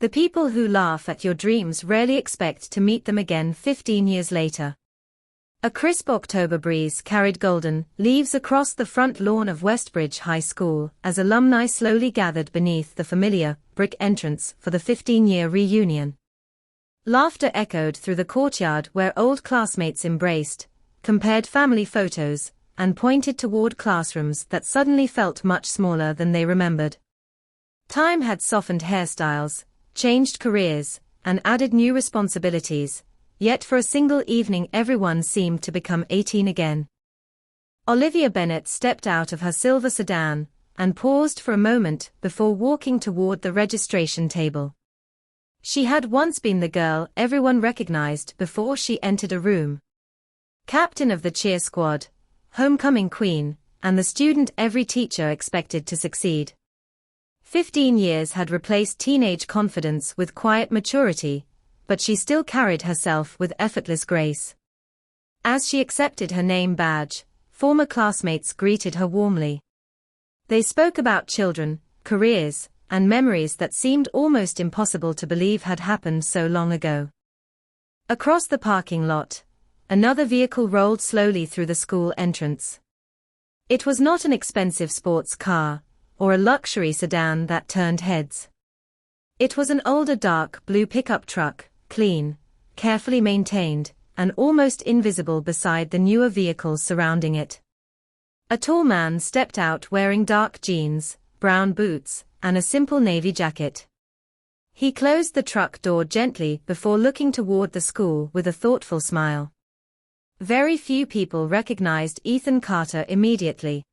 The people who laugh at your dreams rarely expect to meet them again 15 years later. A crisp October breeze carried golden leaves across the front lawn of Westbridge High School as alumni slowly gathered beneath the familiar brick entrance for the 15-year reunion. Laughter echoed through the courtyard where old classmates embraced, compared family photos, and pointed toward classrooms that suddenly felt much smaller than they remembered. Time had softened hairstyles, changed careers, and added new responsibilities, yet for a single evening everyone seemed to become 18 again. Olivia Bennett stepped out of her silver sedan, and paused for a moment before walking toward the registration table. She had once been the girl everyone recognized before she entered a room. Captain of the cheer squad, homecoming queen, and the student every teacher expected to succeed. 15 years had replaced teenage confidence with quiet maturity, but she still carried herself with effortless grace. As she accepted her name badge, former classmates greeted her warmly. They spoke about children, careers, and memories that seemed almost impossible to believe had happened so long ago. Across the parking lot, another vehicle rolled slowly through the school entrance. It was not an expensive sports car, or a luxury sedan that turned heads. It was an older dark blue pickup truck, clean, carefully maintained, and almost invisible beside the newer vehicles surrounding it. A tall man stepped out wearing dark jeans, brown boots, and a simple navy jacket. He closed the truck door gently before looking toward the school with a thoughtful smile. Very few people recognized Ethan Carter immediately.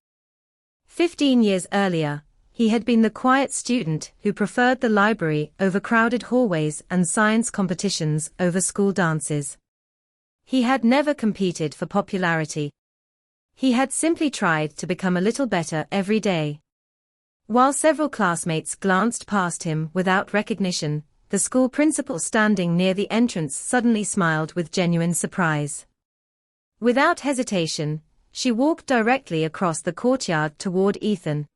15 years earlier, he had been the quiet student who preferred the library over crowded hallways and science competitions over school dances. He had never competed for popularity. He had simply tried to become a little better every day. While several classmates glanced past him without recognition, the school principal standing near the entrance suddenly smiled with genuine surprise. Without hesitation, she walked directly across the courtyard toward Ethan.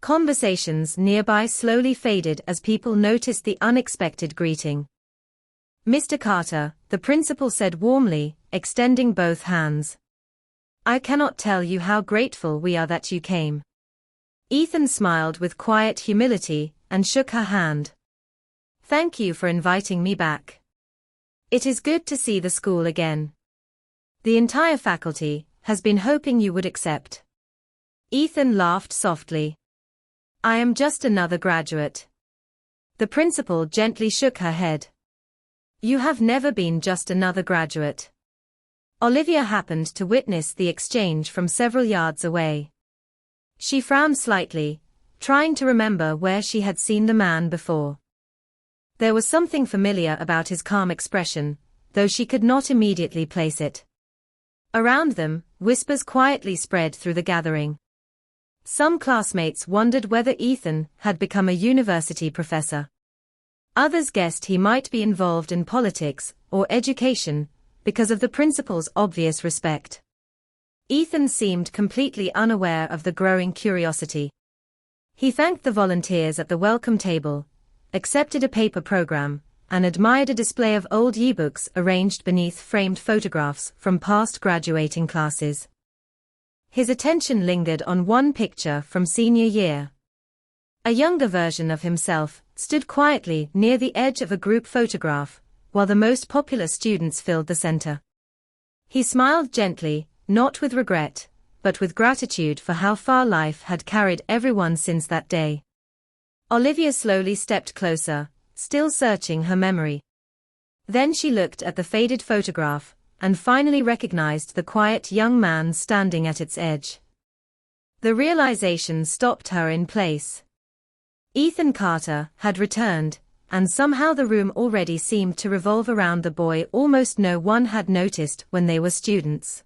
Conversations nearby slowly faded as people noticed the unexpected greeting. "Mr. Carter," the principal said warmly, extending both hands. "I cannot tell you how grateful we are that you came." Ethan smiled with quiet humility and shook her hand. "Thank you for inviting me back. It is good to see the school again. The entire faculty has been hoping you would accept." Ethan laughed softly. "I am just another graduate." The principal gently shook her head. "You have never been just another graduate." Olivia happened to witness the exchange from several yards away. She frowned slightly, trying to remember where she had seen the man before. There was something familiar about his calm expression, though she could not immediately place it. Around them, whispers quietly spread through the gathering. Some classmates wondered whether Ethan had become a university professor. Others guessed he might be involved in politics or education because of the principal's obvious respect. Ethan seemed completely unaware of the growing curiosity. He thanked the volunteers at the welcome table, accepted a paper program, and admired a display of old yearbooks arranged beneath framed photographs from past graduating classes. His attention lingered on one picture from senior year. A younger version of himself stood quietly near the edge of a group photograph, while the most popular students filled the center. He smiled gently, not with regret, but with gratitude for how far life had carried everyone since that day. Olivia slowly stepped closer, still searching her memory. Then she looked at the faded photograph, and finally recognized the quiet young man standing at its edge. The realization stopped her in place. Ethan Carter had returned, and somehow the room already seemed to revolve around the boy almost no one had noticed when they were students.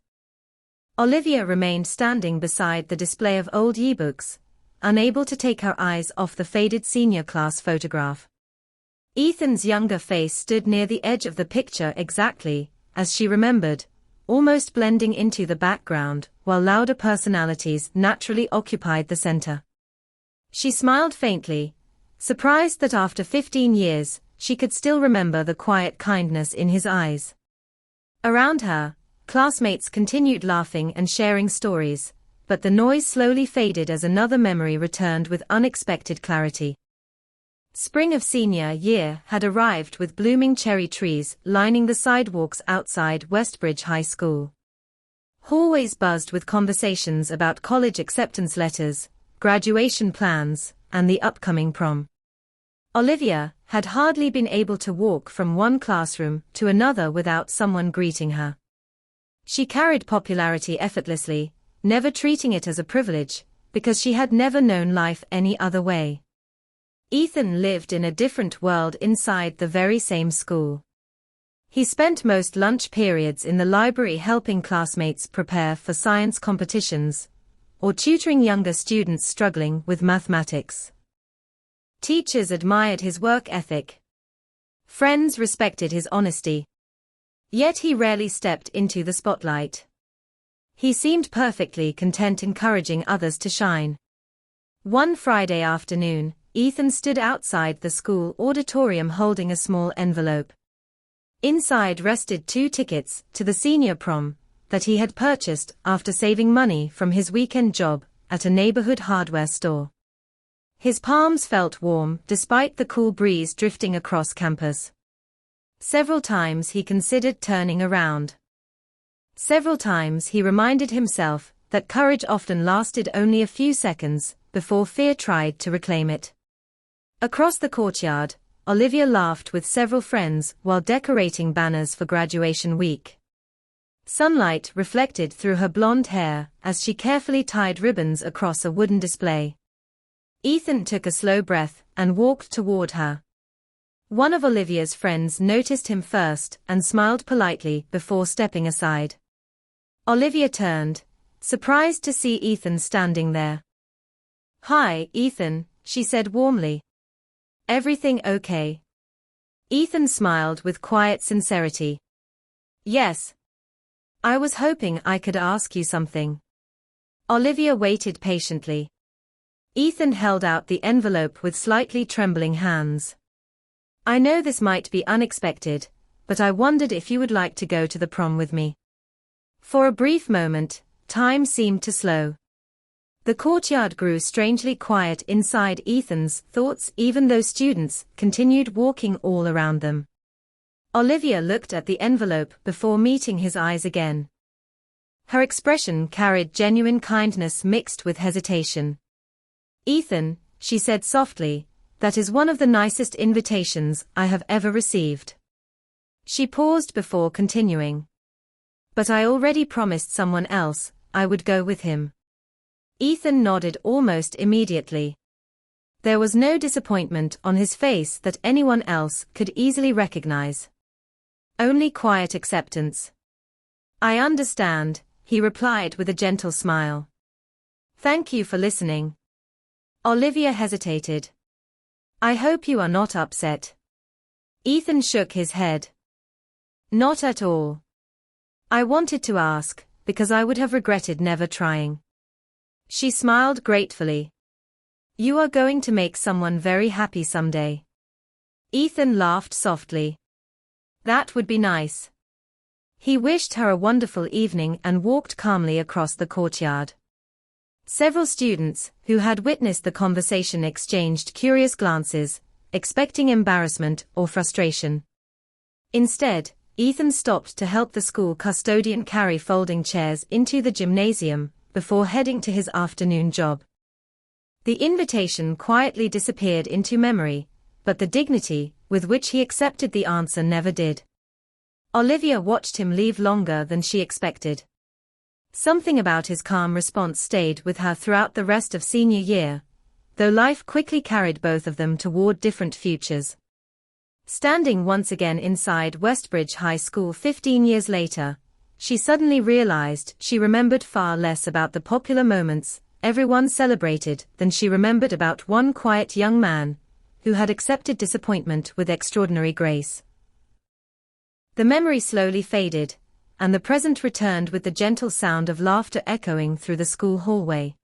Olivia remained standing beside the display of old yearbooks, unable to take her eyes off the faded senior class photograph. Ethan's younger face stood near the edge of the picture exactly as she remembered, almost blending into the background, while louder personalities naturally occupied the center. She smiled faintly, surprised that after 15 years, she could still remember the quiet kindness in his eyes. Around her, classmates continued laughing and sharing stories, but the noise slowly faded as another memory returned with unexpected clarity. Spring of senior year had arrived with blooming cherry trees lining the sidewalks outside Westbridge High School. Hallways buzzed with conversations about college acceptance letters, graduation plans, and the upcoming prom. Olivia had hardly been able to walk from one classroom to another without someone greeting her. She carried popularity effortlessly, never treating it as a privilege, because she had never known life any other way. Ethan lived in a different world inside the very same school. He spent most lunch periods in the library helping classmates prepare for science competitions, or tutoring younger students struggling with mathematics. Teachers admired his work ethic. Friends respected his honesty. Yet he rarely stepped into the spotlight. He seemed perfectly content encouraging others to shine. One Friday afternoon, Ethan stood outside the school auditorium holding a small envelope. Inside rested 2 tickets to the senior prom that he had purchased after saving money from his weekend job at a neighborhood hardware store. His palms felt warm despite the cool breeze drifting across campus. Several times he considered turning around. Several times he reminded himself that courage often lasted only a few seconds before fear tried to reclaim it. Across the courtyard, Olivia laughed with several friends while decorating banners for graduation week. Sunlight reflected through her blonde hair as she carefully tied ribbons across a wooden display. Ethan took a slow breath and walked toward her. One of Olivia's friends noticed him first and smiled politely before stepping aside. Olivia turned, surprised to see Ethan standing there. "Hi, Ethan," she said warmly. "Everything okay?" Ethan smiled with quiet sincerity. "Yes. I was hoping I could ask you something." Olivia waited patiently. Ethan held out the envelope with slightly trembling hands. "I know this might be unexpected, but I wondered if you would like to go to the prom with me." For a brief moment, time seemed to slow. The courtyard grew strangely quiet inside Ethan's thoughts even though students continued walking all around them. Olivia looked at the envelope before meeting his eyes again. Her expression carried genuine kindness mixed with hesitation. "Ethan," she said softly, "that is one of the nicest invitations I have ever received." She paused before continuing. "But I already promised someone else I would go with him." Ethan nodded almost immediately. There was no disappointment on his face that anyone else could easily recognize. Only quiet acceptance. "I understand," he replied with a gentle smile. "Thank you for listening." Olivia hesitated. "I hope you are not upset." Ethan shook his head. "Not at all. I wanted to ask, because I would have regretted never trying." She smiled gratefully. "You are going to make someone very happy someday." Ethan laughed softly. "That would be nice." He wished her a wonderful evening and walked calmly across the courtyard. Several students, who had witnessed the conversation, exchanged curious glances, expecting embarrassment or frustration. Instead, Ethan stopped to help the school custodian carry folding chairs into the gymnasium before heading to his afternoon job. The invitation quietly disappeared into memory, but the dignity with which he accepted the answer never did. Olivia watched him leave longer than she expected. Something about his calm response stayed with her throughout the rest of senior year, though life quickly carried both of them toward different futures. Standing once again inside Westbridge High School 15 years later, she suddenly realized she remembered far less about the popular moments everyone celebrated than she remembered about one quiet young man who had accepted disappointment with extraordinary grace. The memory slowly faded, and the present returned with the gentle sound of laughter echoing through the school hallway.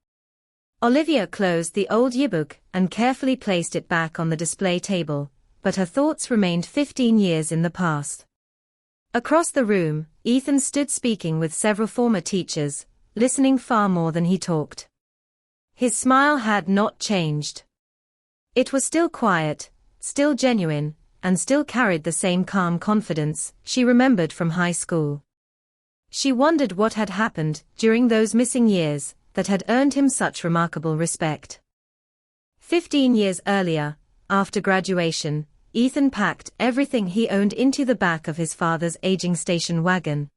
Olivia closed the old yearbook and carefully placed it back on the display table, but her thoughts remained 15 years in the past. Across the room, Ethan stood speaking with several former teachers, listening far more than he talked. His smile had not changed. It was still quiet, still genuine, and still carried the same calm confidence she remembered from high school. She wondered what had happened during those missing years that had earned him such remarkable respect. 15 years earlier, after graduation, Ethan packed everything he owned into the back of his father's aging station wagon.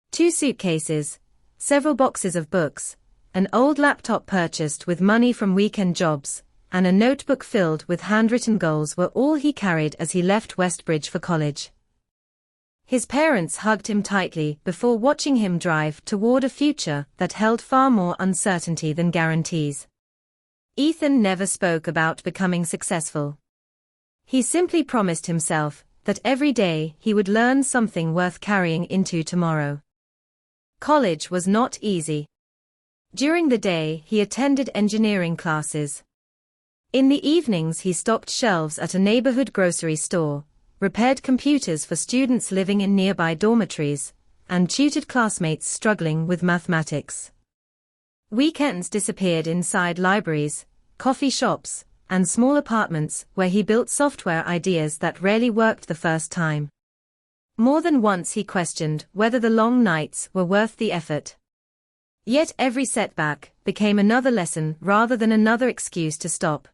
2 suitcases, several boxes of books, an old laptop purchased with money from weekend jobs, and a notebook filled with handwritten goals were all he carried as he left Westbridge for college. His parents hugged him tightly before watching him drive toward a future that held far more uncertainty than guarantees. Ethan never spoke about becoming successful. He simply promised himself that every day he would learn something worth carrying into tomorrow. College was not easy. During the day he attended engineering classes. In the evenings he stocked shelves at a neighborhood grocery store, repaired computers for students living in nearby dormitories, and tutored classmates struggling with mathematics. Weekends disappeared inside libraries, coffee shops, and small apartments where he built software ideas that rarely worked the first time. More than once he questioned whether the long nights were worth the effort. Yet every setback became another lesson rather than another excuse to stop.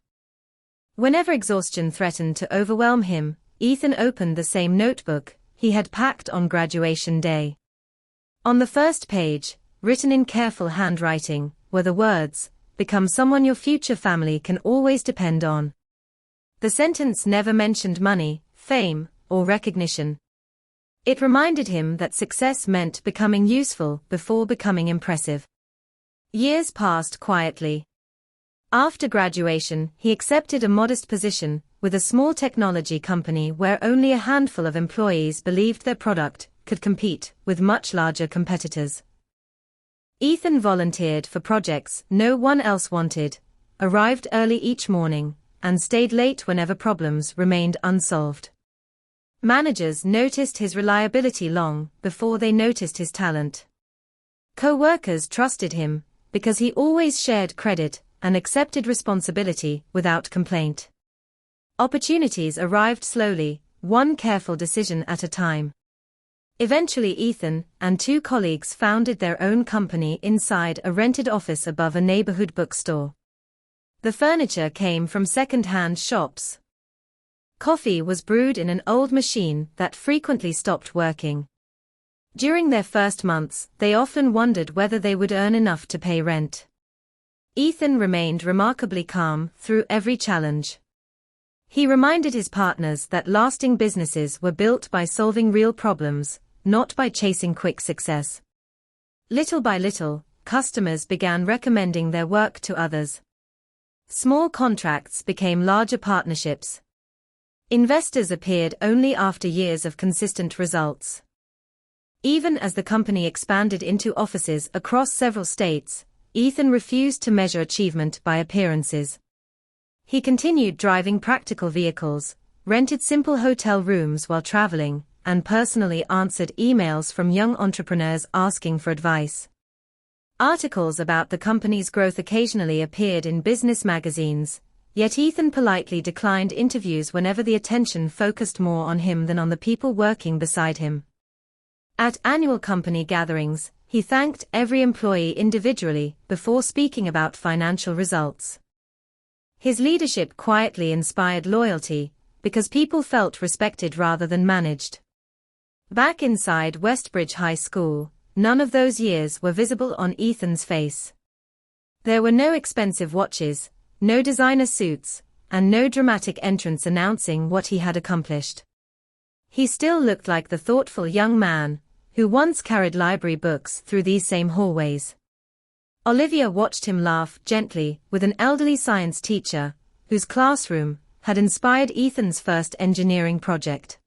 Whenever exhaustion threatened to overwhelm him, Ethan opened the same notebook he had packed on graduation day. On the first page, written in careful handwriting, were the words, "Become someone your future family can always depend on." The sentence never mentioned money, fame, or recognition. It reminded him that success meant becoming useful before becoming impressive. Years passed quietly. After graduation, he accepted a modest position with a small technology company where only a handful of employees believed their product could compete with much larger competitors. Ethan volunteered for projects no one else wanted, arrived early each morning, and stayed late whenever problems remained unsolved. Managers noticed his reliability long before they noticed his talent. Co-workers trusted him because he always shared credit and accepted responsibility without complaint. Opportunities arrived slowly, one careful decision at a time. Eventually Ethan and 2 colleagues founded their own company inside a rented office above a neighborhood bookstore. The furniture came from second-hand shops. Coffee was brewed in an old machine that frequently stopped working. During their first months, they often wondered whether they would earn enough to pay rent. Ethan remained remarkably calm through every challenge. He reminded his partners that lasting businesses were built by solving real problems, not by chasing quick success. Little by little, customers began recommending their work to others. Small contracts became larger partnerships. Investors appeared only after years of consistent results. Even as the company expanded into offices across several states, Ethan refused to measure achievement by appearances. He continued driving practical vehicles, rented simple hotel rooms while traveling, and personally answered emails from young entrepreneurs asking for advice. Articles about the company's growth occasionally appeared in business magazines, yet Ethan politely declined interviews whenever the attention focused more on him than on the people working beside him. At annual company gatherings, he thanked every employee individually before speaking about financial results. His leadership quietly inspired loyalty, because people felt respected rather than managed. Back inside Westbridge High School, none of those years were visible on Ethan's face. There were no expensive watches, no designer suits, and no dramatic entrance announcing what he had accomplished. He still looked like the thoughtful young man who once carried library books through these same hallways. Olivia watched him laugh gently with an elderly science teacher, whose classroom had inspired Ethan's first engineering project.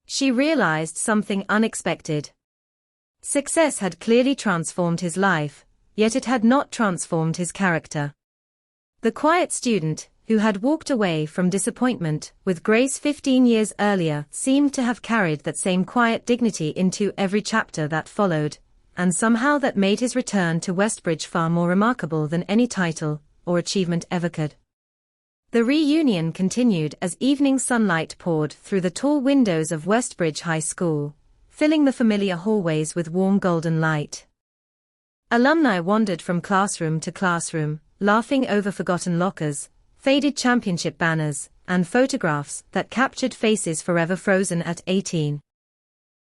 She realized something unexpected. Success had clearly transformed his life, yet it had not transformed his character. The quiet student, who had walked away from disappointment with grace 15 years earlier, seemed to have carried that same quiet dignity into every chapter that followed, and somehow that made his return to Westbridge far more remarkable than any title or achievement ever could. The reunion continued as evening sunlight poured through the tall windows of Westbridge High School, filling the familiar hallways with warm golden light. Alumni wandered from classroom to classroom, laughing over forgotten lockers, faded championship banners, and photographs that captured faces forever frozen at 18.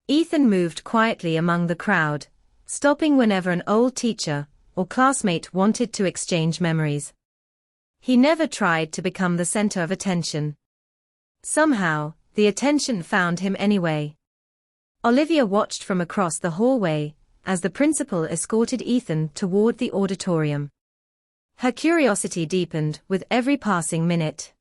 Ethan moved quietly among the crowd, stopping whenever an old teacher or classmate wanted to exchange memories. He never tried to become the center of attention. Somehow, the attention found him anyway. Olivia watched from across the hallway as the principal escorted Ethan toward the auditorium. Her curiosity deepened with every passing minute.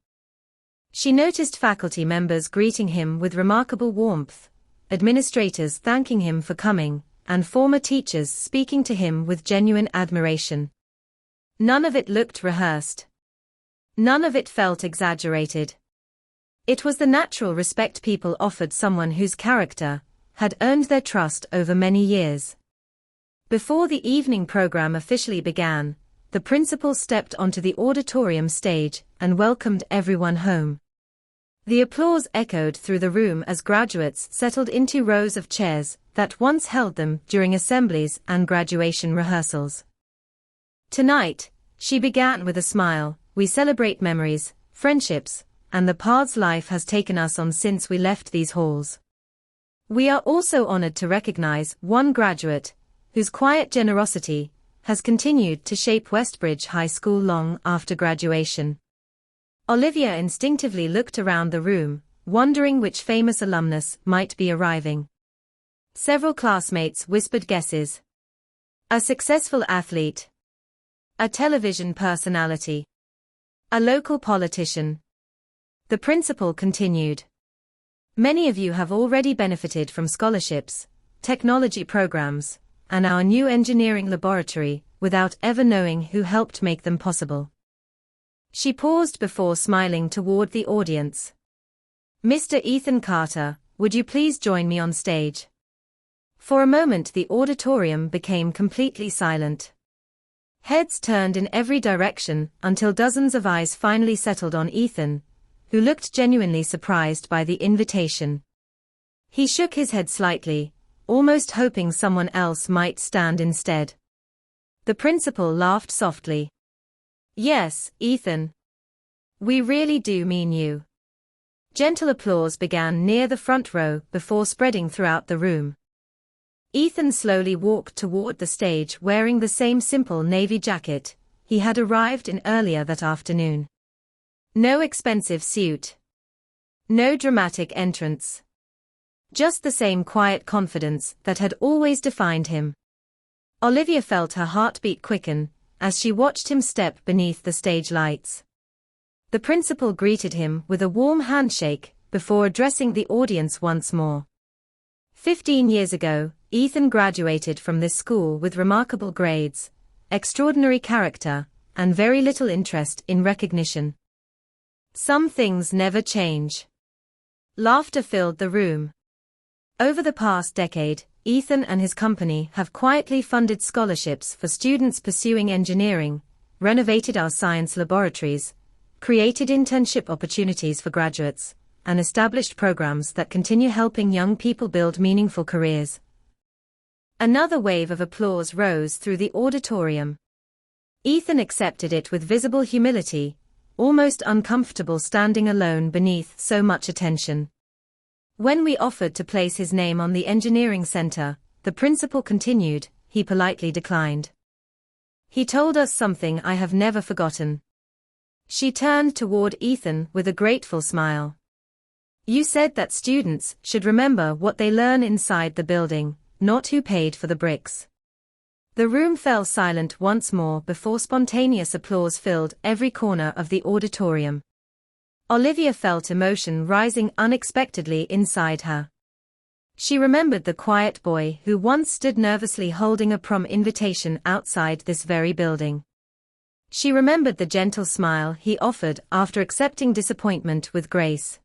She noticed faculty members greeting him with remarkable warmth, administrators thanking him for coming, and former teachers speaking to him with genuine admiration. None of it looked rehearsed. None of it felt exaggerated. It was the natural respect people offered someone whose character had earned their trust over many years. Before the evening program officially began, the principal stepped onto the auditorium stage and welcomed everyone home. The applause echoed through the room as graduates settled into rows of chairs that once held them during assemblies and graduation rehearsals. Tonight, she began with a smile, we celebrate memories, friendships, and the paths life has taken us on since we left these halls. We are also honored to recognize one graduate whose quiet generosity has continued to shape Westbridge High School long after graduation. Olivia instinctively looked around the room, wondering which famous alumnus might be arriving. Several classmates whispered guesses. A successful athlete. A television personality. A local politician. The principal continued. Many of you have already benefited from scholarships, technology programs, and our new engineering laboratory, without ever knowing who helped make them possible. She paused before smiling toward the audience. Mr. Ethan Carter, would you please join me on stage? For a moment the auditorium became completely silent. Heads turned in every direction until dozens of eyes finally settled on Ethan, who looked genuinely surprised by the invitation. He shook his head slightly, almost hoping someone else might stand instead. The principal laughed softly. Yes, Ethan. We really do mean you. Gentle applause began near the front row before spreading throughout the room. Ethan slowly walked toward the stage wearing the same simple navy jacket he had arrived in earlier that afternoon. No expensive suit. No dramatic entrance. Just the same quiet confidence that had always defined him. Olivia felt her heartbeat quicken as she watched him step beneath the stage lights. The principal greeted him with a warm handshake before addressing the audience once more. 15 years ago, Ethan graduated from this school with remarkable grades, extraordinary character, and very little interest in recognition. Some things never change. Laughter filled the room. Over the past decade, Ethan and his company have quietly funded scholarships for students pursuing engineering, renovated our science laboratories, created internship opportunities for graduates, and established programs that continue helping young people build meaningful careers. Another wave of applause rose through the auditorium. Ethan accepted it with visible humility, almost uncomfortable standing alone beneath so much attention. When we offered to place his name on the engineering center, the principal continued, he politely declined. He told us something I have never forgotten. She turned toward Ethan with a grateful smile. You said that students should remember what they learn inside the building, not who paid for the bricks. The room fell silent once more before spontaneous applause filled every corner of the auditorium. Olivia felt emotion rising unexpectedly inside her. She remembered the quiet boy who once stood nervously holding a prom invitation outside this very building. She remembered the gentle smile he offered after accepting disappointment with grace.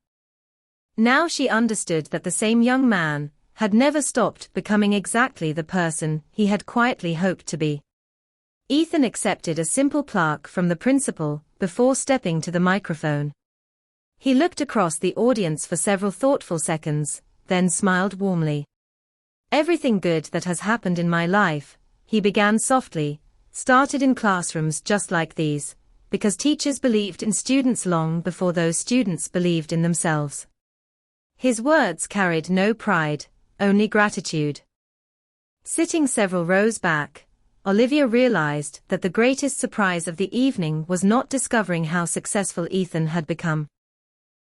Now she understood that the same young man had never stopped becoming exactly the person he had quietly hoped to be. Ethan accepted a simple plaque from the principal before stepping to the microphone. He looked across the audience for several thoughtful seconds, then smiled warmly. "Everything good that has happened in my life," he began softly, "started in classrooms just like these, because teachers believed in students long before those students believed in themselves." His words carried no pride, only gratitude. Sitting several rows back, Olivia realized that the greatest surprise of the evening was not discovering how successful Ethan had become.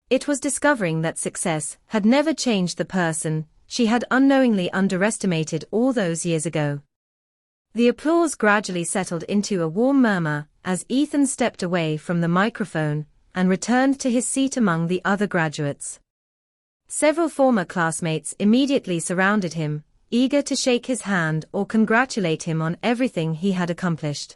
It was discovering that success had never changed the person she had unknowingly underestimated all those years ago. The applause gradually settled into a warm murmur as Ethan stepped away from the microphone and returned to his seat among the other graduates. Several former classmates immediately surrounded him, eager to shake his hand or congratulate him on everything he had accomplished.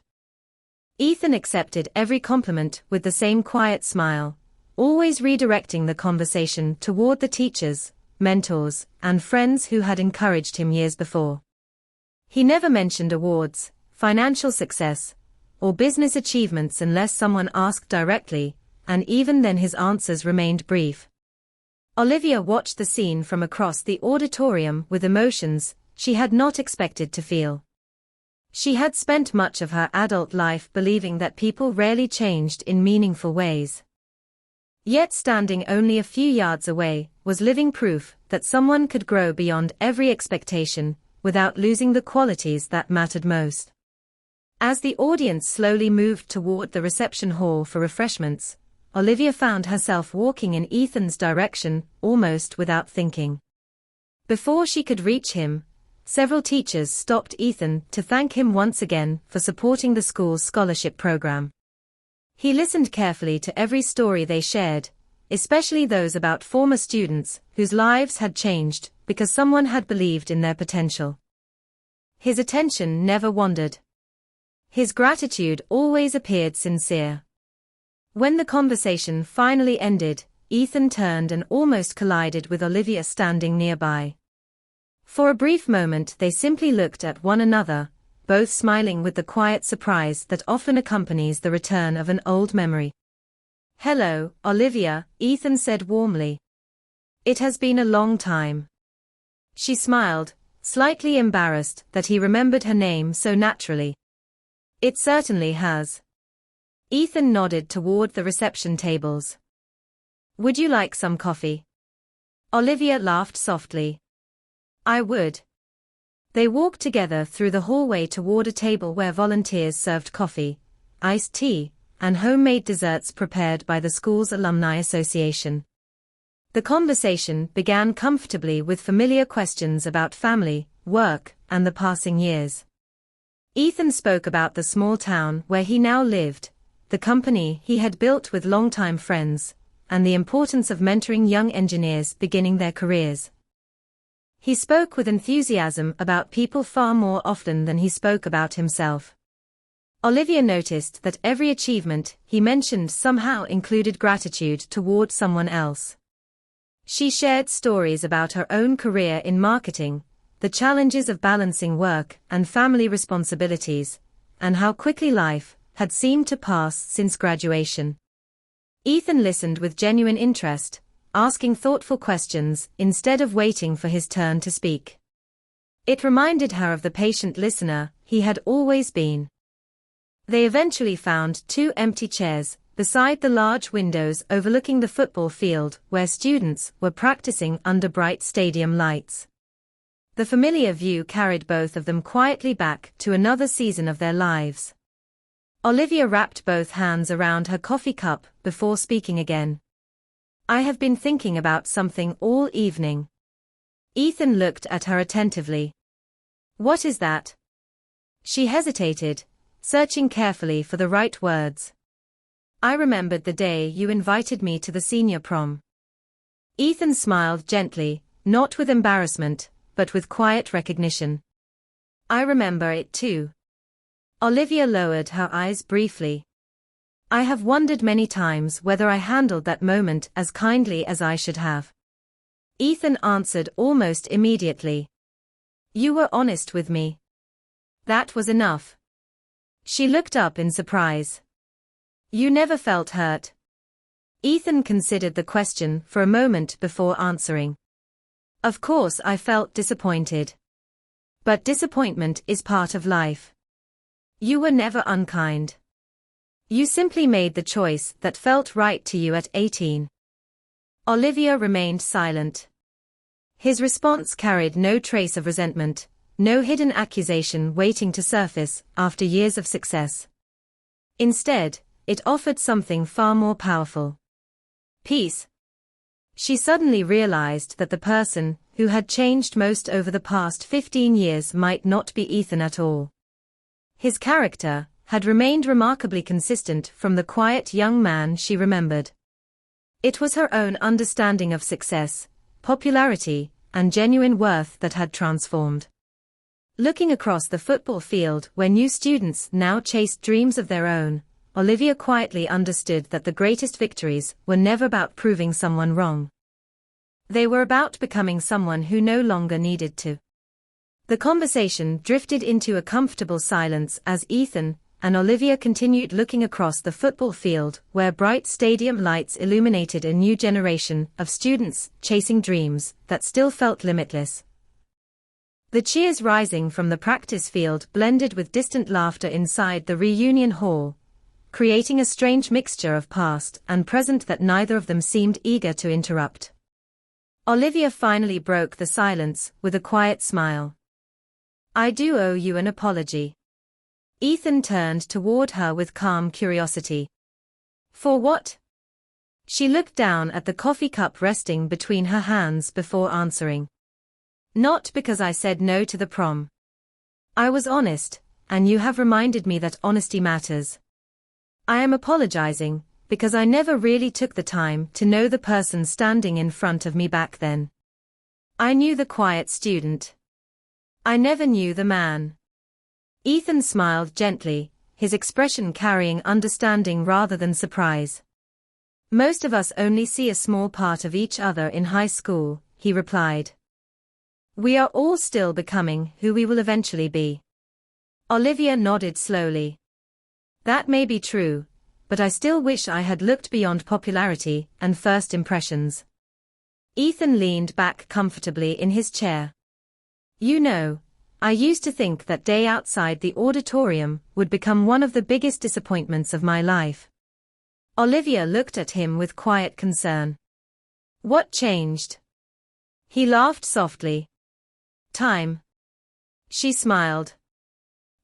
Ethan accepted every compliment with the same quiet smile, always redirecting the conversation toward the teachers, mentors, and friends who had encouraged him years before. He never mentioned awards, financial success, or business achievements unless someone asked directly, and even then his answers remained brief. Olivia watched the scene from across the auditorium with emotions she had not expected to feel. She had spent much of her adult life believing that people rarely changed in meaningful ways. Yet standing only a few yards away was living proof that someone could grow beyond every expectation without losing the qualities that mattered most. As the audience slowly moved toward the reception hall for refreshments, Olivia found herself walking in Ethan's direction almost without thinking. Before she could reach him, several teachers stopped Ethan to thank him once again for supporting the school's scholarship program. He listened carefully to every story they shared, especially those about former students whose lives had changed because someone had believed in their potential. His attention never wandered. His gratitude always appeared sincere. When the conversation finally ended, Ethan turned and almost collided with Olivia standing nearby. For a brief moment they simply looked at one another, both smiling with the quiet surprise that often accompanies the return of an old memory. "Hello, Olivia," Ethan said warmly. "It has been a long time." She smiled, slightly embarrassed that he remembered her name so naturally. "It certainly has." Ethan nodded toward the reception tables. "Would you like some coffee?" Olivia laughed softly. "I would." They walked together through the hallway toward a table where volunteers served coffee, iced tea, and homemade desserts prepared by the school's alumni association. The conversation began comfortably with familiar questions about family, work, and the passing years. Ethan spoke about the small town where he now lived, the company he had built with longtime friends, and the importance of mentoring young engineers beginning their careers. He spoke with enthusiasm about people far more often than he spoke about himself. Olivia noticed that every achievement he mentioned somehow included gratitude toward someone else. She shared stories about her own career in marketing, the challenges of balancing work and family responsibilities, and how quickly life had seemed to pass since graduation. Ethan listened with genuine interest, asking thoughtful questions instead of waiting for his turn to speak. It reminded her of the patient listener he had always been. They eventually found 2 empty chairs beside the large windows overlooking the football field where students were practicing under bright stadium lights. The familiar view carried both of them quietly back to another season of their lives. Olivia wrapped both hands around her coffee cup before speaking again. "I have been thinking about something all evening." Ethan looked at her attentively. "What is that?" She hesitated, searching carefully for the right words. "I remembered the day you invited me to the senior prom." Ethan smiled gently, not with embarrassment, but with quiet recognition. I remember it too. Olivia lowered her eyes briefly. I have wondered many times whether I handled that moment as kindly as I should have. Ethan answered almost immediately. You were honest with me. That was enough. She looked up in surprise. You never felt hurt? Ethan considered the question for a moment before answering. Of course I felt disappointed. But disappointment is part of life. You were never unkind. You simply made the choice that felt right to you at 18. Olivia remained silent. His response carried no trace of resentment, no hidden accusation waiting to surface after years of success. Instead, it offered something far more powerful. Peace. She suddenly realized that the person who had changed most over the past 15 years might not be Ethan at all. His character had remained remarkably consistent from the quiet young man she remembered. It was her own understanding of success, popularity, and genuine worth that had transformed. Looking across the football field where new students now chased dreams of their own, Olivia quietly understood that the greatest victories were never about proving someone wrong. They were about becoming someone who no longer needed to. The conversation drifted into a comfortable silence as Ethan and Olivia continued looking across the football field where bright stadium lights illuminated a new generation of students chasing dreams that still felt limitless. The cheers rising from the practice field blended with distant laughter inside the reunion hall, creating a strange mixture of past and present that neither of them seemed eager to interrupt. Olivia finally broke the silence with a quiet smile. I do owe you an apology. Ethan turned toward her with calm curiosity. For what? She looked down at the coffee cup resting between her hands before answering. Not because I said no to the prom. I was honest, and you have reminded me that honesty matters. I am apologizing, because I never really took the time to know the person standing in front of me back then. I knew the quiet student. I never knew the man. Ethan smiled gently, his expression carrying understanding rather than surprise. Most of us only see a small part of each other in high school, he replied. We are all still becoming who we will eventually be. Olivia nodded slowly. That may be true, but I still wish I had looked beyond popularity and first impressions. Ethan leaned back comfortably in his chair. You know, I used to think that day outside the auditorium would become one of the biggest disappointments of my life. Olivia looked at him with quiet concern. What changed? He laughed softly. Time. She smiled.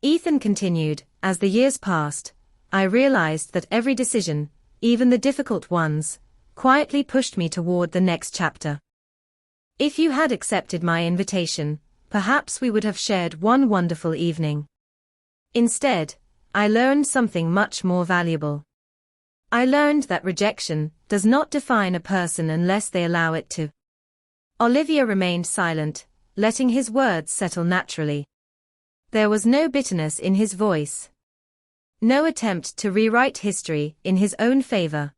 Ethan continued, as the years passed, I realized that every decision, even the difficult ones, quietly pushed me toward the next chapter. If you had accepted my invitation, perhaps we would have shared one wonderful evening. Instead, I learned something much more valuable. I learned that rejection does not define a person unless they allow it to. Olivia remained silent, letting his words settle naturally. There was no bitterness in his voice. No attempt to rewrite history in his own favor.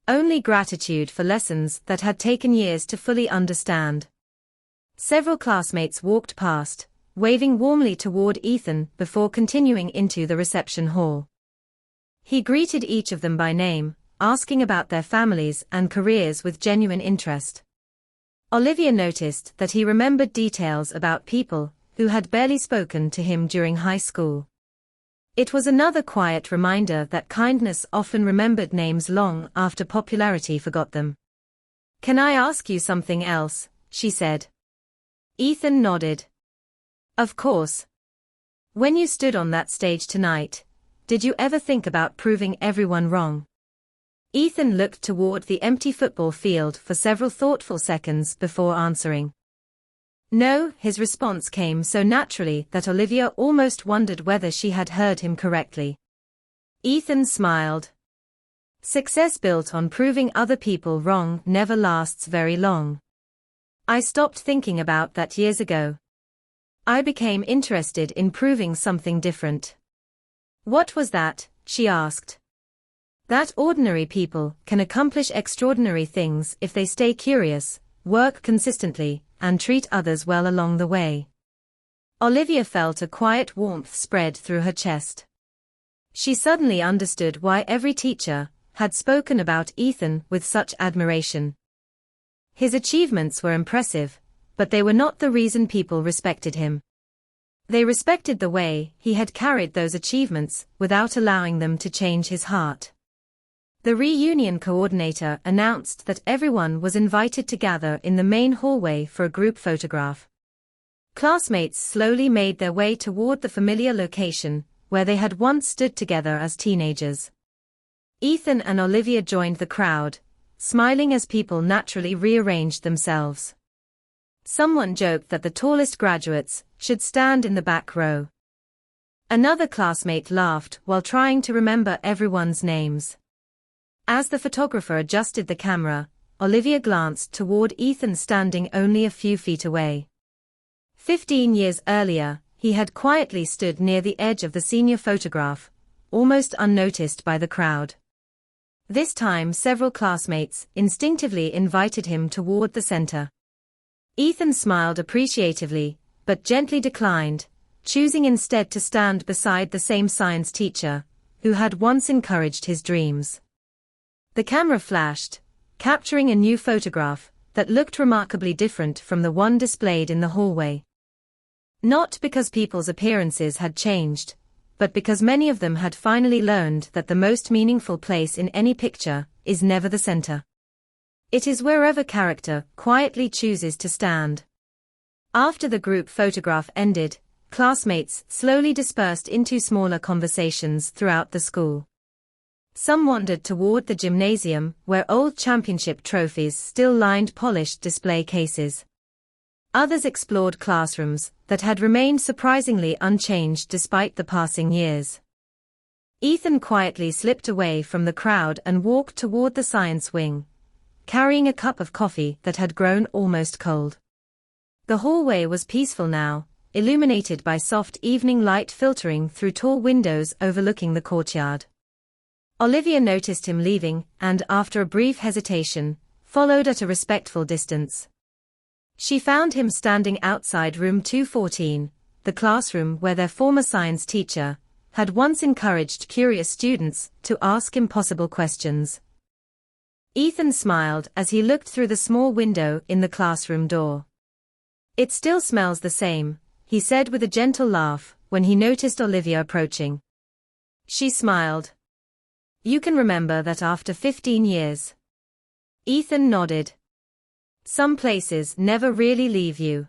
Only gratitude for lessons that had taken years to fully understand. Several classmates walked past, waving warmly toward Ethan before continuing into the reception hall. He greeted each of them by name, asking about their families and careers with genuine interest. Olivia noticed that he remembered details about people who had barely spoken to him during high school. It was another quiet reminder that kindness often remembered names long after popularity forgot them. Can I ask you something else? She said. Ethan nodded. Of course. When you stood on that stage tonight, did you ever think about proving everyone wrong? Ethan looked toward the empty football field for several thoughtful seconds before answering. No, his response came so naturally that Olivia almost wondered whether she had heard him correctly. Ethan smiled. Success built on proving other people wrong never lasts very long. I stopped thinking about that years ago. I became interested in proving something different. What was that? She asked. That ordinary people can accomplish extraordinary things if they stay curious, work consistently, and treat others well along the way. Olivia felt a quiet warmth spread through her chest. She suddenly understood why every teacher had spoken about Ethan with such admiration. His achievements were impressive, but they were not the reason people respected him. They respected the way he had carried those achievements without allowing them to change his heart. The reunion coordinator announced that everyone was invited to gather in the main hallway for a group photograph. Classmates slowly made their way toward the familiar location, where they had once stood together as teenagers. Ethan and Olivia joined the crowd, smiling as people naturally rearranged themselves. Someone joked that the tallest graduates should stand in the back row. Another classmate laughed while trying to remember everyone's names. As the photographer adjusted the camera, Olivia glanced toward Ethan standing only a few feet away. 15 years earlier, he had quietly stood near the edge of the senior photograph, almost unnoticed by the crowd. This time several classmates instinctively invited him toward the center. Ethan smiled appreciatively, but gently declined, choosing instead to stand beside the same science teacher, who had once encouraged his dreams. The camera flashed, capturing a new photograph that looked remarkably different from the one displayed in the hallway. Not because people's appearances had changed, but because many of them had finally learned that the most meaningful place in any picture is never the center. It is wherever character quietly chooses to stand. After the group photograph ended, classmates slowly dispersed into smaller conversations throughout the school. Some wandered toward the gymnasium, where old championship trophies still lined polished display cases. Others explored classrooms that had remained surprisingly unchanged despite the passing years. Ethan quietly slipped away from the crowd and walked toward the science wing, carrying a cup of coffee that had grown almost cold. The hallway was peaceful now, illuminated by soft evening light filtering through tall windows overlooking the courtyard. Olivia noticed him leaving and, after a brief hesitation, followed at a respectful distance. She found him standing outside room 214, the classroom where their former science teacher had once encouraged curious students to ask impossible questions. Ethan smiled as he looked through the small window in the classroom door. "It still smells the same," he said with a gentle laugh when he noticed Olivia approaching. She smiled. "You can remember that after 15 years?" Ethan nodded. "Some places never really leave you."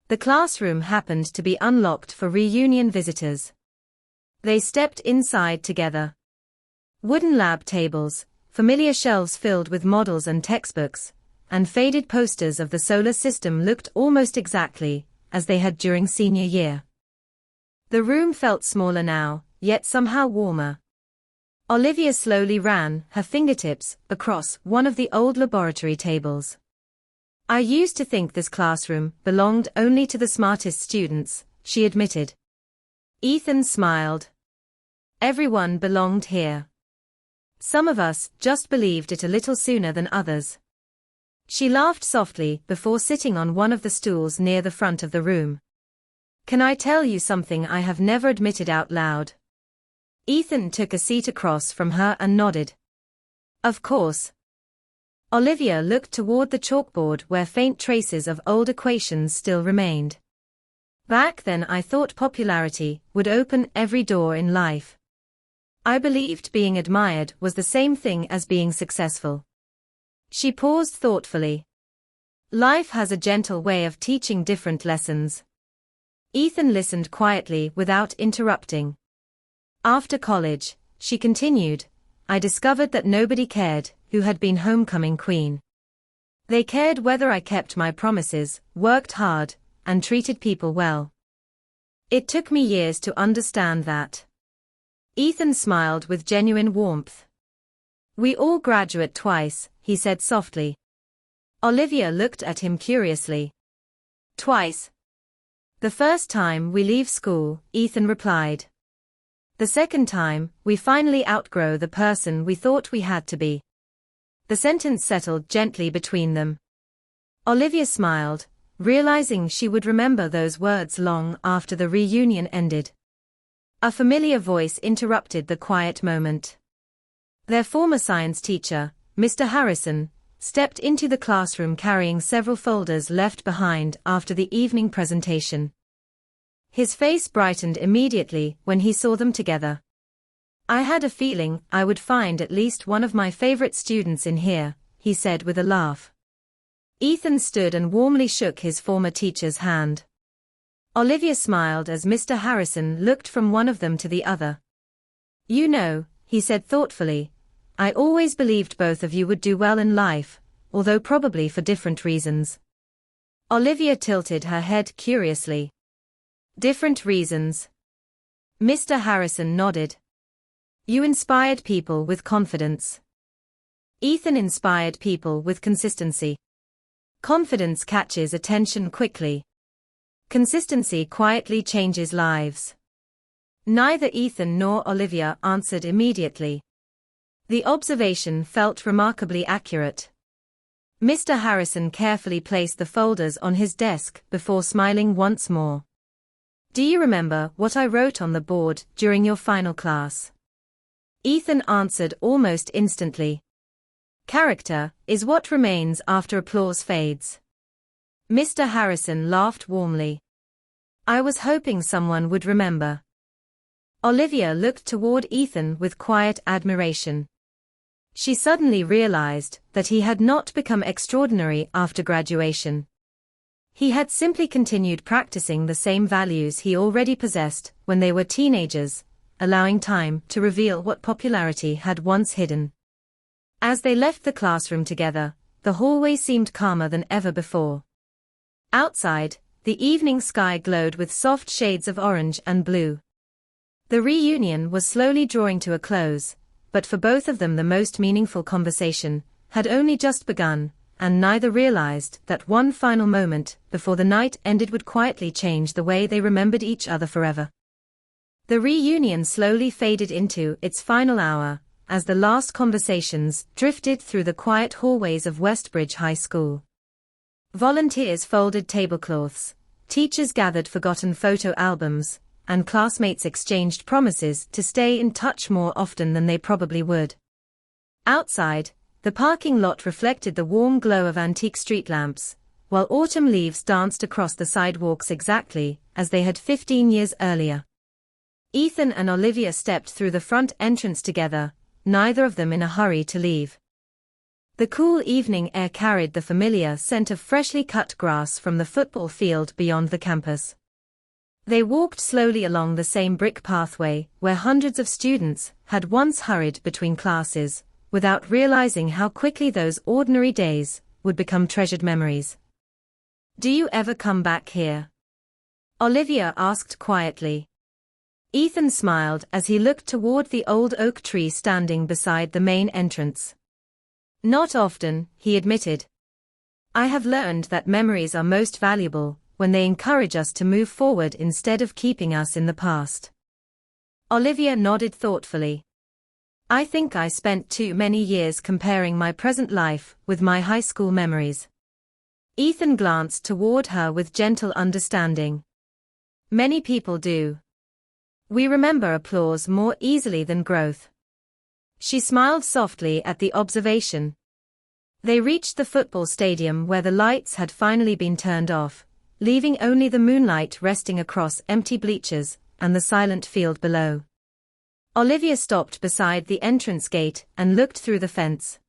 The classroom happened to be unlocked for reunion visitors. They stepped inside together. Wooden lab tables, familiar shelves filled with models and textbooks, and faded posters of the solar system looked almost exactly as they had during senior year. The room felt smaller now, yet somehow warmer. Olivia slowly ran her fingertips across one of the old laboratory tables. "I used to think this classroom belonged only to the smartest students," she admitted. Ethan smiled. "Everyone belonged here. Some of us just believed it a little sooner than others." She laughed softly before sitting on one of the stools near the front of the room. "Can I tell you something I have never admitted out loud?" Ethan took a seat across from her and nodded. "Of course." Olivia looked toward the chalkboard where faint traces of old equations still remained. "Back then I thought popularity would open every door in life. I believed being admired was the same thing as being successful." She paused thoughtfully. "Life has a gentle way of teaching different lessons." Ethan listened quietly without interrupting. "After college," she continued, "I discovered that nobody cared who had been homecoming queen. They cared whether I kept my promises, worked hard, and treated people well. It took me years to understand that." Ethan smiled with genuine warmth. "We all graduate twice," he said softly. Olivia looked at him curiously. Twice. The first time we leave school, Ethan replied. The second time, we finally outgrow the person we thought we had to be. The sentence settled gently between them. Olivia smiled, realizing she would remember those words long after the reunion ended. A familiar voice interrupted the quiet moment. Their former science teacher, Mr. Harrison, stepped into the classroom carrying several folders left behind after the evening presentation. His face brightened immediately when he saw them together. I had a feeling I would find at least one of my favorite students in here, he said with a laugh. Ethan stood and warmly shook his former teacher's hand. Olivia smiled as Mr. Harrison looked from one of them to the other. You know, he said thoughtfully, I always believed both of you would do well in life, although probably for different reasons. Olivia tilted her head curiously. Different reasons? Mr. Harrison nodded. You inspired people with confidence. Ethan inspired people with consistency. Confidence catches attention quickly. Consistency quietly changes lives. Neither Ethan nor Olivia answered immediately. The observation felt remarkably accurate. Mr. Harrison carefully placed the folders on his desk before smiling once more. Do you remember what I wrote on the board during your final class? Ethan answered almost instantly. Character is what remains after applause fades. Mr. Harrison laughed warmly. I was hoping someone would remember. Olivia looked toward Ethan with quiet admiration. She suddenly realized that he had not become extraordinary after graduation. He had simply continued practicing the same values he already possessed when they were teenagers, allowing time to reveal what popularity had once hidden. As they left the classroom together, the hallway seemed calmer than ever before. Outside, the evening sky glowed with soft shades of orange and blue. The reunion was slowly drawing to a close, but for both of them the most meaningful conversation had only just begun, and neither realized that one final moment before the night ended would quietly change the way they remembered each other forever. The reunion slowly faded into its final hour, as the last conversations drifted through the quiet hallways of Westbridge High School. Volunteers folded tablecloths, teachers gathered forgotten photo albums, and classmates exchanged promises to stay in touch more often than they probably would. Outside, the parking lot reflected the warm glow of antique street lamps, while autumn leaves danced across the sidewalks exactly as they had 15 years earlier. Ethan and Olivia stepped through the front entrance together, neither of them in a hurry to leave. The cool evening air carried the familiar scent of freshly cut grass from the football field beyond the campus. They walked slowly along the same brick pathway where hundreds of students had once hurried between classes, without realizing how quickly those ordinary days would become treasured memories. Do you ever come back here? Olivia asked quietly. Ethan smiled as he looked toward the old oak tree standing beside the main entrance. Not often, he admitted. I have learned that memories are most valuable when they encourage us to move forward instead of keeping us in the past. Olivia nodded thoughtfully. I think I spent too many years comparing my present life with my high school memories. Ethan glanced toward her with gentle understanding. Many people do. We remember applause more easily than growth. She smiled softly at the observation. They reached the football stadium where the lights had finally been turned off, leaving only the moonlight resting across empty bleachers and the silent field below. Olivia stopped beside the entrance gate and looked through the fence.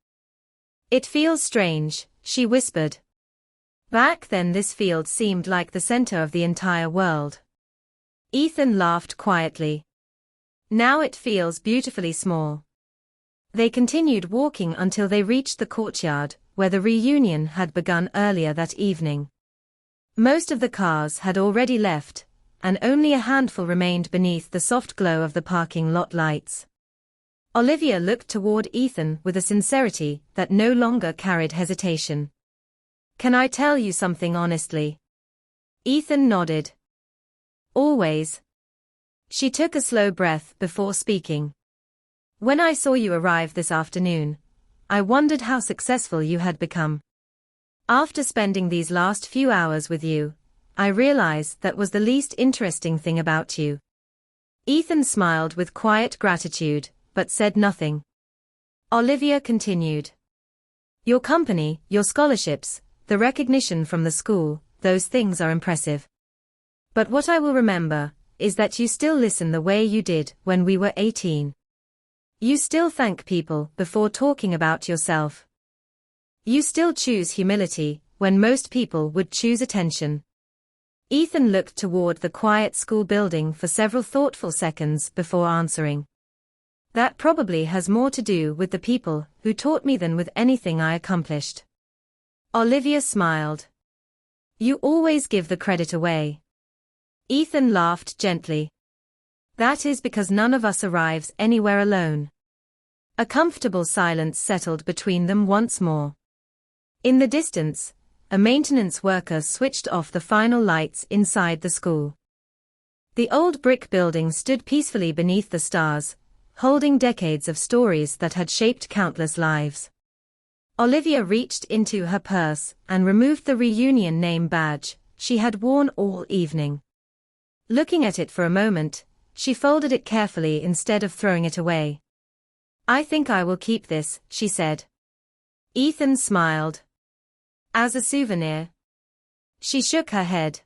It feels strange, she whispered. Back then this field seemed like the center of the entire world. Ethan laughed quietly. Now it feels beautifully small. They continued walking until they reached the courtyard, where the reunion had begun earlier that evening. Most of the cars had already left, and only a handful remained beneath the soft glow of the parking lot lights. Olivia looked toward Ethan with a sincerity that no longer carried hesitation. Can I tell you something honestly? Ethan nodded. Always. She took a slow breath before speaking. When I saw you arrive this afternoon, I wondered how successful you had become. After spending these last few hours with you, I realized that was the least interesting thing about you. Ethan smiled with quiet gratitude, but said nothing. Olivia continued. Your company, your scholarships, the recognition from the school, those things are impressive. But what I will remember is that you still listen the way you did when we were 18. You still thank people before talking about yourself. You still choose humility when most people would choose attention. Ethan looked toward the quiet school building for several thoughtful seconds before answering. That probably has more to do with the people who taught me than with anything I accomplished. Olivia smiled. You always give the credit away. Ethan laughed gently. That is because none of us arrives anywhere alone. A comfortable silence settled between them once more. In the distance, a maintenance worker switched off the final lights inside the school. The old brick building stood peacefully beneath the stars, holding decades of stories that had shaped countless lives. Olivia reached into her purse and removed the reunion name badge she had worn all evening. Looking at it for a moment, she folded it carefully instead of throwing it away. I think I will keep this, she said. Ethan smiled. As a souvenir? She shook her head.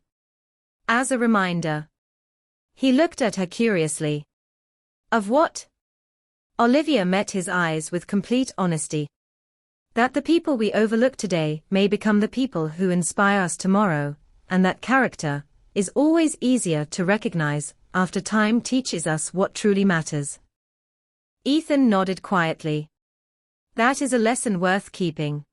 As a reminder. He looked at her curiously. Of what? Olivia met his eyes with complete honesty. That the people we overlook today may become the people who inspire us tomorrow, and that character is always easier to recognize after time teaches us what truly matters. Ethan nodded quietly. That is a lesson worth keeping.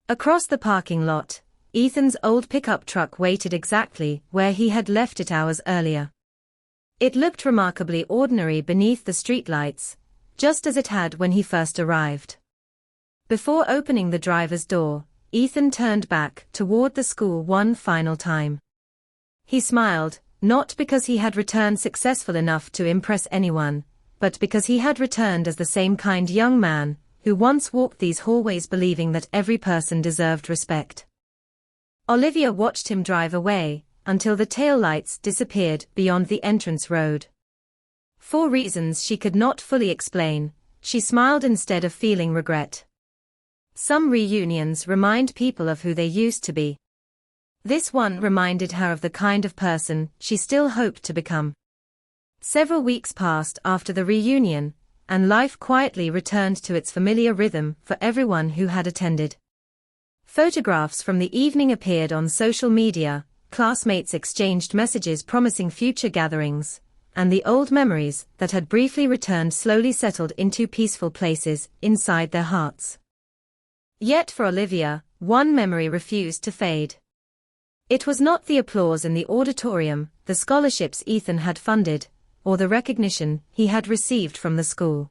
Across the parking lot, Ethan's old pickup truck waited exactly where he had left it hours earlier. It looked remarkably ordinary beneath the streetlights, just as it had when he first arrived. Before opening the driver's door, Ethan turned back toward the school one final time. He smiled, not because he had returned successful enough to impress anyone, but because he had returned as the same kind young man who once walked these hallways believing that every person deserved respect. Olivia watched him drive away until the taillights disappeared beyond the entrance road. For reasons she could not fully explain, she smiled instead of feeling regret. Some reunions remind people of who they used to be. This one reminded her of the kind of person she still hoped to become. Several weeks passed after the reunion, and life quietly returned to its familiar rhythm for everyone who had attended. Photographs from the evening appeared on social media, classmates exchanged messages promising future gatherings, and the old memories that had briefly returned slowly settled into peaceful places inside their hearts. Yet for Olivia, one memory refused to fade. It was not the applause in the auditorium, the scholarships Ethan had funded, or the recognition he had received from the school.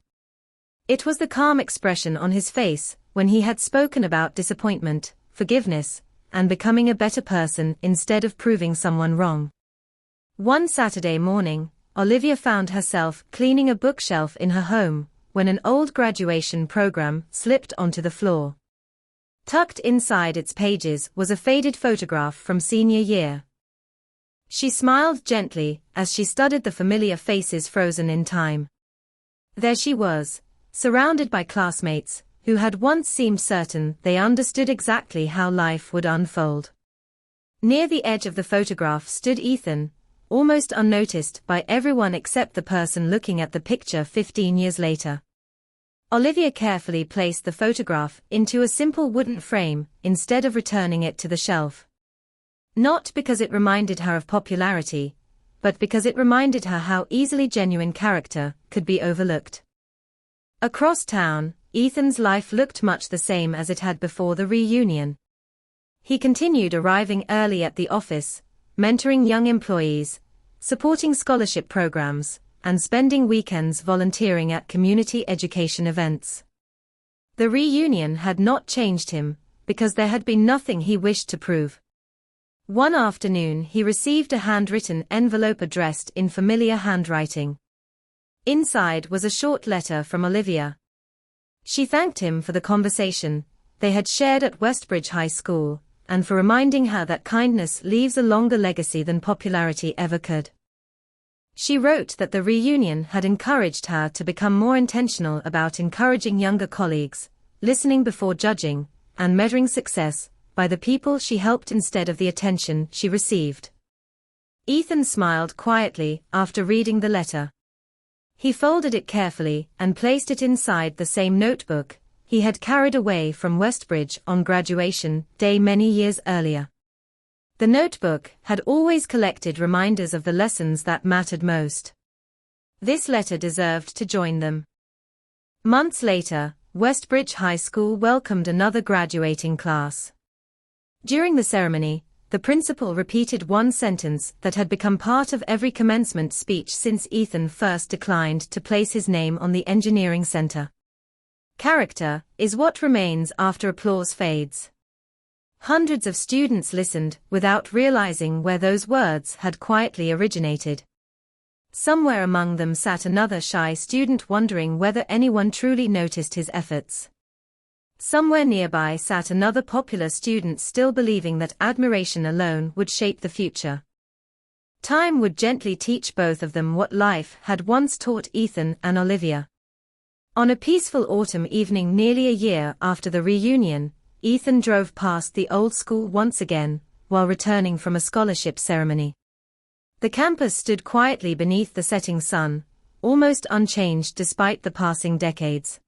It was the calm expression on his face when he had spoken about disappointment, forgiveness, and becoming a better person instead of proving someone wrong. One Saturday morning, Olivia found herself cleaning a bookshelf in her home when an old graduation program slipped onto the floor. Tucked inside its pages was a faded photograph from senior year. She smiled gently as she studied the familiar faces frozen in time. There she was, surrounded by classmates who had once seemed certain they understood exactly how life would unfold. Near the edge of the photograph stood Ethan, almost unnoticed by everyone except the person looking at the picture 15 years later. Olivia carefully placed the photograph into a simple wooden frame instead of returning it to the shelf. Not because it reminded her of popularity, but because it reminded her how easily genuine character could be overlooked. Across town, Ethan's life looked much the same as it had before the reunion. He continued arriving early at the office, mentoring young employees, supporting scholarship programs, and spending weekends volunteering at community education events. The reunion had not changed him, because there had been nothing he wished to prove. One afternoon he received a handwritten envelope addressed in familiar handwriting. Inside was a short letter from Olivia. She thanked him for the conversation they had shared at Westbridge High School, and for reminding her that kindness leaves a longer legacy than popularity ever could. She wrote that the reunion had encouraged her to become more intentional about encouraging younger colleagues, listening before judging, and measuring success by the people she helped instead of the attention she received. Ethan smiled quietly after reading the letter. He folded it carefully and placed it inside the same notebook he had carried away from Westbridge on graduation day many years earlier. The notebook had always collected reminders of the lessons that mattered most. This letter deserved to join them. Months later, Westbridge High School welcomed another graduating class. During the ceremony, the principal repeated one sentence that had become part of every commencement speech since Ethan first declined to place his name on the engineering center. Character is what remains after applause fades. Hundreds of students listened without realizing where those words had quietly originated. Somewhere among them sat another shy student wondering whether anyone truly noticed his efforts. Somewhere nearby sat another popular student still believing that admiration alone would shape the future. Time would gently teach both of them what life had once taught Ethan and Olivia. On a peaceful autumn evening nearly a year after the reunion, Ethan drove past the old school once again, while returning from a scholarship ceremony. The campus stood quietly beneath the setting sun, almost unchanged despite the passing decades.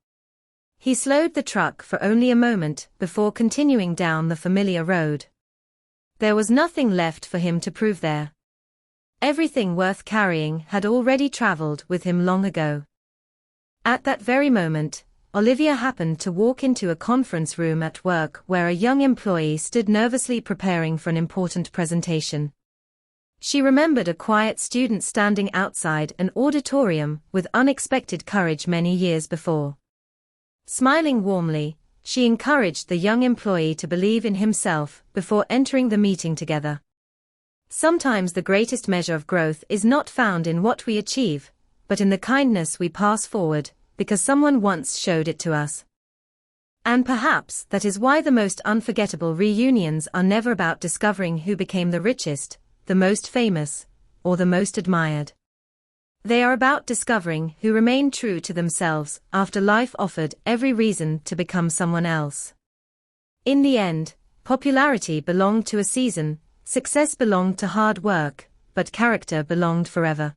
He slowed the truck for only a moment before continuing down the familiar road. There was nothing left for him to prove there. Everything worth carrying had already traveled with him long ago. At that very moment, Olivia happened to walk into a conference room at work where a young employee stood nervously preparing for an important presentation. She remembered a quiet student standing outside an auditorium with unexpected courage many years before. Smiling warmly, she encouraged the young employee to believe in himself before entering the meeting together. Sometimes the greatest measure of growth is not found in what we achieve, but in the kindness we pass forward, because someone once showed it to us. And perhaps that is why the most unforgettable reunions are never about discovering who became the richest, the most famous, or the most admired. They are about discovering who remained true to themselves after life offered every reason to become someone else. In the end, popularity belonged to a season, success belonged to hard work, but character belonged forever.